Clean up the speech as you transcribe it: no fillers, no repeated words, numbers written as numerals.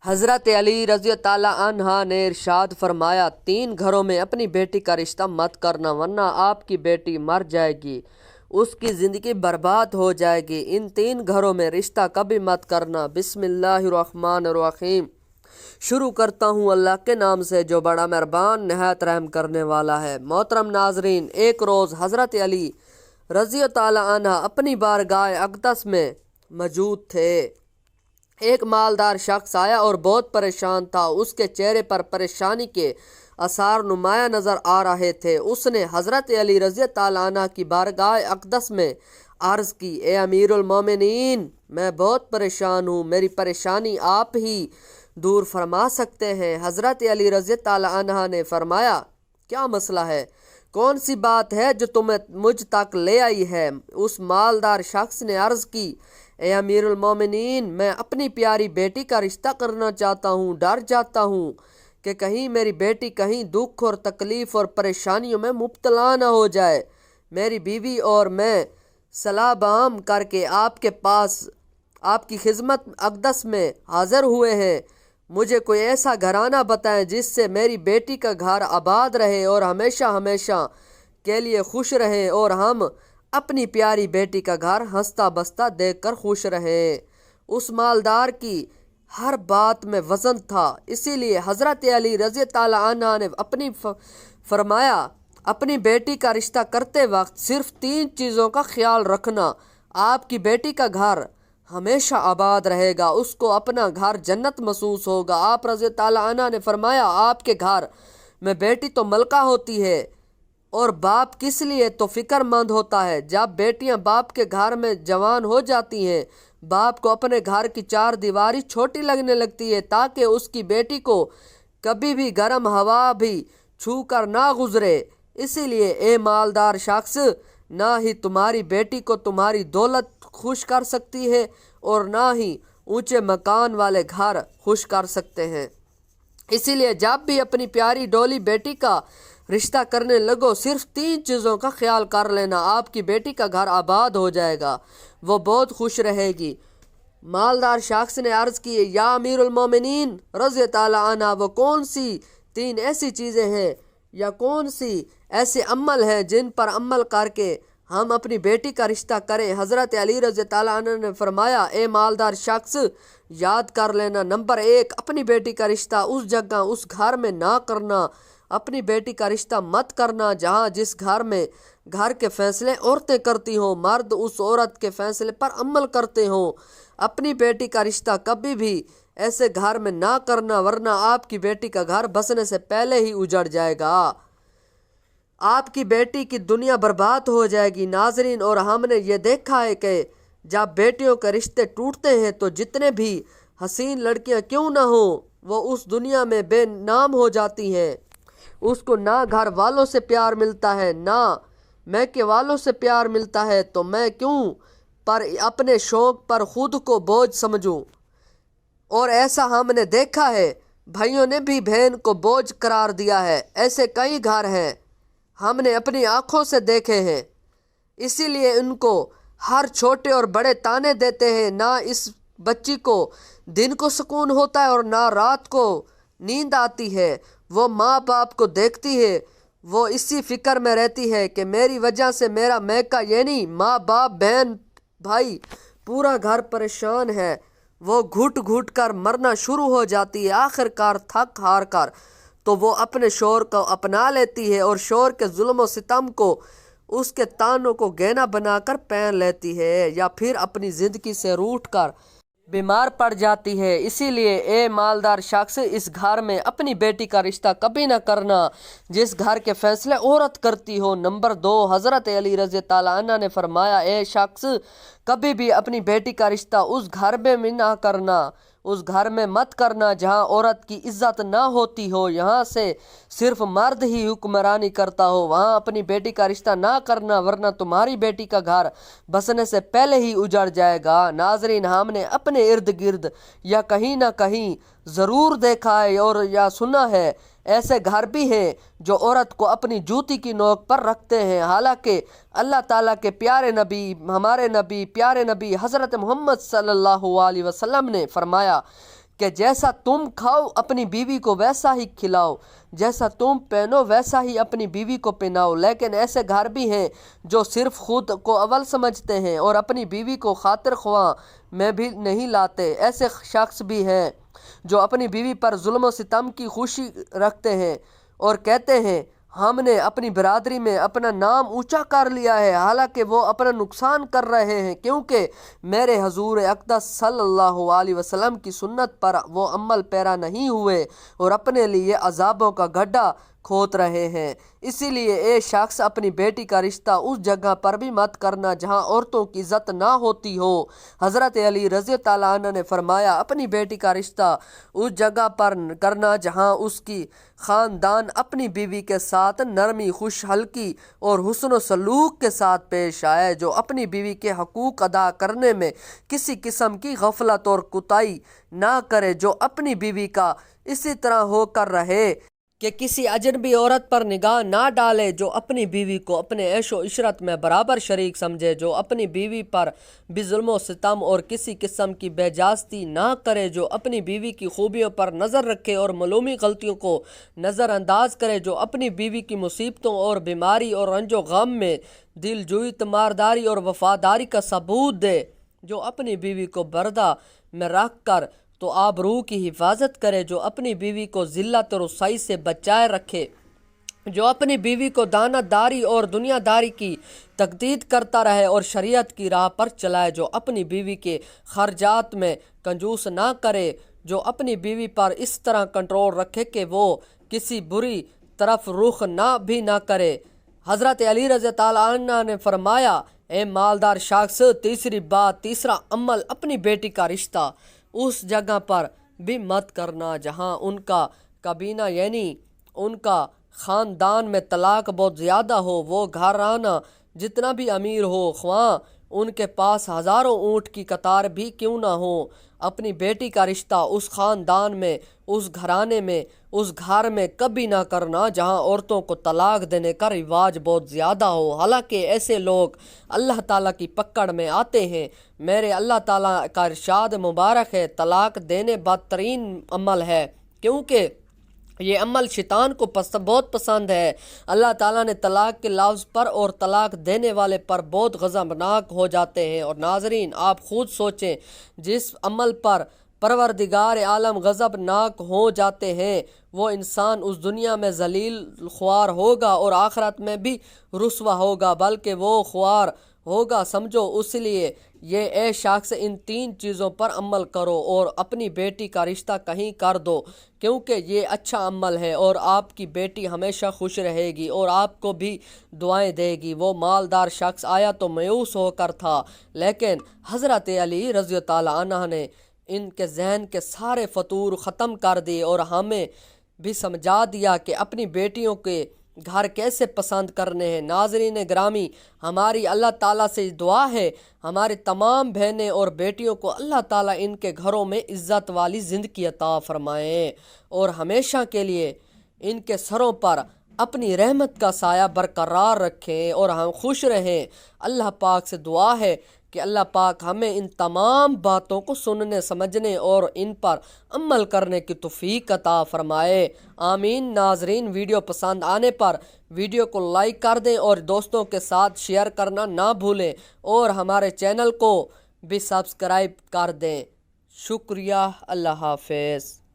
حضرت علی رضی اللہ عنہ نے ارشاد فرمایا، 3 گھروں میں اپنی بیٹی کا رشتہ مت کرنا ورنہ آپ کی بیٹی مر جائے گی، اس کی زندگی برباد ہو جائے گی۔ ان 3 گھروں میں رشتہ کبھی مت کرنا۔ بسم اللہ الرحمن الرحیم۔ شروع کرتا ہوں اللہ کے نام سے جو بڑا مہربان نہایت رحم کرنے والا ہے۔ محترم ناظرین، ایک روز حضرت علی رضی اللہ عنہ اپنی بارگاہ اقدس میں موجود تھے۔ ایک مالدار شخص آیا اور بہت پریشان تھا، اس کے چہرے پر پریشانی کے آثار نمایاں نظر آ رہے تھے۔ اس نے حضرت علی رضی اللہ عنہ کی بارگاہ اقدس میں عرض کی، اے امیر المومنین، میں بہت پریشان ہوں، میری پریشانی آپ ہی دور فرما سکتے ہیں۔ حضرت علی رضی اللہ عنہ نے فرمایا، کیا مسئلہ ہے؟ کون سی بات ہے جو تمہیں مجھ تک لے آئی ہے؟ اس مالدار شخص نے عرض کی، اے امیر المومنین، میں اپنی پیاری بیٹی کا رشتہ کرنا چاہتا ہوں، ڈر جاتا ہوں کہ کہیں میری بیٹی کہیں دکھ اور تکلیف اور پریشانیوں میں مبتلا نہ ہو جائے۔ میری بیوی اور میں صلاح بام کر کے آپ کے پاس آپ کی خدمت اقدس میں حاضر ہوئے ہیں۔ مجھے کوئی ایسا گھرانہ بتائیں جس سے میری بیٹی کا گھر آباد رہے اور ہمیشہ ہمیشہ کے لیے خوش رہے اور ہم اپنی پیاری بیٹی کا گھر ہنستا بستا دیکھ کر خوش رہیں۔ اس مالدار کی ہر بات میں وزن تھا، اسی لیے حضرت علی رضی اللہ عنہ نے فرمایا، اپنی بیٹی کا رشتہ کرتے وقت صرف 3 چیزوں کا خیال رکھنا۔ آپ کی بیٹی کا گھر ہمیشہ آباد رہے گا، اس کو اپنا گھر جنت محسوس ہوگا۔ آپ رضی اللہ عنہ نے فرمایا، آپ کے گھر میں بیٹی تو ملکہ ہوتی ہے اور باپ کس لیے تو فکر مند ہوتا ہے۔ جب بیٹیاں باپ کے گھر میں جوان ہو جاتی ہیں، باپ کو اپنے گھر کی 4 دیواری چھوٹی لگنے لگتی ہے تاکہ اس کی بیٹی کو کبھی بھی گرم ہوا بھی چھو کر نہ گزرے۔ اسی لیے اے مالدار شخص، نہ ہی تمہاری بیٹی کو تمہاری دولت خوش کر سکتی ہے اور نہ ہی اونچے مکان والے گھر خوش کر سکتے ہیں۔ اسی لیے جب بھی اپنی پیاری ڈولی بیٹی کا رشتہ کرنے لگو، صرف 3 چیزوں کا خیال کر لینا، آپ کی بیٹی کا گھر آباد ہو جائے گا، وہ بہت خوش رہے گی۔ مالدار شخص نے عرض کی، یا امیر المومنین رضی اللہ عنہ، وہ کون سی 3 ایسی چیزیں ہیں یا کون سی ایسے عمل ہیں جن پر عمل کر کے ہم اپنی بیٹی کا رشتہ کریں؟ حضرت علی رضی اللہ عنہ نے فرمایا، اے مالدار شخص، یاد کر لینا، نمبر 1، اپنی بیٹی کا رشتہ اس جگہ اس گھر میں نہ کرنا۔ اپنی بیٹی کا رشتہ مت کرنا جہاں جس گھر میں گھر کے فیصلے عورتیں کرتی ہوں، مرد اس عورت کے فیصلے پر عمل کرتے ہوں۔ اپنی بیٹی کا رشتہ کبھی بھی ایسے گھر میں نہ کرنا ورنہ آپ کی بیٹی کا گھر بسنے سے پہلے ہی اجڑ جائے گا، آپ کی بیٹی کی دنیا برباد ہو جائے گی۔ ناظرین، اور ہم نے یہ دیکھا ہے کہ جب بیٹیوں کے رشتے ٹوٹتے ہیں تو جتنے بھی حسین لڑکیاں کیوں نہ ہوں، وہ اس دنیا میں بے نام ہو جاتی ہیں۔ اس کو نہ گھر والوں سے پیار ملتا ہے، نہ میکے والوں سے پیار ملتا ہے، تو میں کیوں پر اپنے شوق پر خود کو بوجھ سمجھوں؟ اور ایسا ہم نے دیکھا ہے، بھائیوں نے بھی بہن کو بوجھ قرار دیا ہے۔ ایسے کئی گھر ہیں، ہم نے اپنی آنکھوں سے دیکھے ہیں۔ اسی لیے ان کو ہر چھوٹے اور بڑے تانے دیتے ہیں، نہ اس بچی کو دن کو سکون ہوتا ہے اور نہ رات کو نیند آتی ہے۔ وہ ماں باپ کو دیکھتی ہے، وہ اسی فکر میں رہتی ہے کہ میری وجہ سے میرا میکا، یعنی ماں باپ بہن بھائی پورا گھر پریشان ہے۔ وہ گھٹ گھٹ کر مرنا شروع ہو جاتی ہے، آخر کار تھک ہار کر تو وہ اپنے شوہر کو اپنا لیتی ہے اور شوہر کے ظلم و ستم کو، اس کے تانوں کو گہنا بنا کر پہن لیتی ہے، یا پھر اپنی زندگی سے روٹھ کر بیمار پڑ جاتی ہے۔ اسی لیے اے مالدار شخص، اس گھر میں اپنی بیٹی کا رشتہ کبھی نہ کرنا جس گھر کے فیصلے عورت کرتی ہو۔ نمبر 2، حضرت علی رضی اللہ عنہ نے فرمایا، اے شخص، کبھی بھی اپنی بیٹی کا رشتہ اس گھر میں نہ کرنا، اس گھر میں مت کرنا جہاں عورت کی عزت نہ ہوتی ہو، یہاں سے صرف مرد ہی حکمرانی کرتا ہو، وہاں اپنی بیٹی کا رشتہ نہ کرنا ورنہ تمہاری بیٹی کا گھر بسنے سے پہلے ہی اجڑ جائے گا۔ ناظرین، ہم نے اپنے ارد گرد یا کہیں نہ کہیں ضرور دیکھا ہے اور یا سنا ہے، ایسے گھر بھی ہیں جو عورت کو اپنی جوتی کی نوک پر رکھتے ہیں، حالانکہ اللہ تعالیٰ کے پیارے نبی، ہمارے نبی، پیارے نبی حضرت محمد صلی اللہ علیہ وسلم نے فرمایا کہ جیسا تم کھاؤ اپنی بیوی کو ویسا ہی کھلاؤ، جیسا تم پہنو ویسا ہی اپنی بیوی کو پہناؤ۔ لیکن ایسے گھر بھی ہیں جو صرف خود کو اول سمجھتے ہیں اور اپنی بیوی کو خاطر خواہ میں بھی نہیں لاتے۔ ایسے شخص بھی ہیں جو اپنی بیوی پر ظلم و ستم کی خوشی رکھتے ہیں اور کہتے ہیں ہم نے اپنی برادری میں اپنا نام اونچا کر لیا ہے، حالانکہ وہ اپنا نقصان کر رہے ہیں، کیونکہ میرے حضور اقدس صلی اللہ علیہ وسلم کی سنت پر وہ عمل پیرا نہیں ہوئے اور اپنے لیے عذابوں کا گڈھا کھود رہے ہیں۔ اسی لیے اے شخص اپنی بیٹی کا رشتہ اس جگہ پر بھی مت کرنا جہاں عورتوں کی عزت نہ ہوتی ہو۔ حضرت علی رضی اللہ عنہ نے فرمایا اپنی بیٹی کا رشتہ اس جگہ پر کرنا جہاں اس کی خاندان اپنی بیوی کے ساتھ نرمی، خوش حلقی اور حسن و سلوک کے ساتھ پیش آئے، جو اپنی بیوی کے حقوق ادا کرنے میں کسی قسم کی غفلت اور کوتاہی نہ کرے، جو اپنی بیوی کا اسی طرح ہو کر رہے کہ کسی اجنبی عورت پر نگاہ نہ ڈالے، جو اپنی بیوی کو اپنے عیش و عشرت میں برابر شریک سمجھے، جو اپنی بیوی پر بھی ظلم و ستم اور کسی قسم کی بے جاستی نہ کرے، جو اپنی بیوی کی خوبیوں پر نظر رکھے اور معمولی غلطیوں کو نظر انداز کرے، جو اپنی بیوی کی مصیبتوں اور بیماری اور رنج و غم میں دل جوئی تیمارداری اور وفاداری کا ثبوت دے، جو اپنی بیوی کو پردہ میں رکھ کر تو آبرو کی حفاظت کرے، جو اپنی بیوی کو ذلت اور رسوائی سے بچائے رکھے، جو اپنی بیوی کو دانت داری اور دنیا داری کی تقدید کرتا رہے اور شریعت کی راہ پر چلائے، جو اپنی بیوی کے خرچات میں کنجوس نہ کرے، جو اپنی بیوی پر اس طرح کنٹرول رکھے کہ وہ کسی بری طرف رخ نہ کرے۔ حضرت علی رضی اللہ عنہ نے فرمایا اے مالدار شخص، تیسرا عمل اپنی بیٹی کا رشتہ اس جگہ پر بھی مت کرنا جہاں ان کا کابینہ یعنی ان کا خاندان میں طلاق بہت زیادہ ہو۔ وہ گھرانہ جتنا بھی امیر ہو، خواہ ان کے پاس ہزاروں اونٹ کی قطار بھی کیوں نہ ہو، اپنی بیٹی کا رشتہ اس خاندان میں، اس گھرانے میں، اس گھر میں کبھی نہ کرنا جہاں عورتوں کو طلاق دینے کا رواج بہت زیادہ ہو۔ حالانکہ ایسے لوگ اللہ تعالیٰ کی پکڑ میں آتے ہیں۔ میرے اللہ تعالیٰ کا ارشاد مبارک ہے طلاق دینے بدترین عمل ہے، کیونکہ یہ عمل شیطان کو بہت پسند ہے۔ اللہ تعالیٰ نے طلاق کے لفظ پر اور طلاق دینے والے پر بہت غضبناک ہو جاتے ہیں، اور ناظرین آپ خود سوچیں جس عمل پر پروردگار عالم غضبناک ہو جاتے ہیں وہ انسان اس دنیا میں ذلیل خوار ہوگا اور آخرت میں بھی رسوا ہوگا، بلکہ وہ خوار ہوگا سمجھو۔ اس لیے یہ اے شخص ان 3 چیزوں پر عمل کرو اور اپنی بیٹی کا رشتہ کہیں کر دو، کیونکہ یہ اچھا عمل ہے اور آپ کی بیٹی ہمیشہ خوش رہے گی اور آپ کو بھی دعائیں دے گی۔ وہ مالدار شخص آیا تو مایوس ہو کر تھا، لیکن حضرت علی رضی اللہ عنہ نے ان کے ذہن کے سارے فطور ختم کر دیے اور ہمیں بھی سمجھا دیا کہ اپنی بیٹیوں کے گھر کیسے پسند کرنے ہیں۔ ناظرین گرامی، ہماری اللہ تعالیٰ سے دعا ہے ہماری تمام بہنیں اور بیٹیوں کو اللہ تعالیٰ ان کے گھروں میں عزت والی زندگی عطا فرمائیں اور ہمیشہ کے لیے ان کے سروں پر اپنی رحمت کا سایہ برقرار رکھیں اور ہم خوش رہیں۔ اللہ پاک سے دعا ہے کہ اللہ پاک ہمیں ان تمام باتوں کو سننے، سمجھنے اور ان پر عمل کرنے کی توفیق عطا فرمائے، آمین۔ ناظرین، ویڈیو پسند آنے پر ویڈیو کو لائک کر دیں اور دوستوں کے ساتھ شیئر کرنا نہ بھولیں اور ہمارے چینل کو بھی سبسکرائب کر دیں۔ شکریہ، اللہ حافظ۔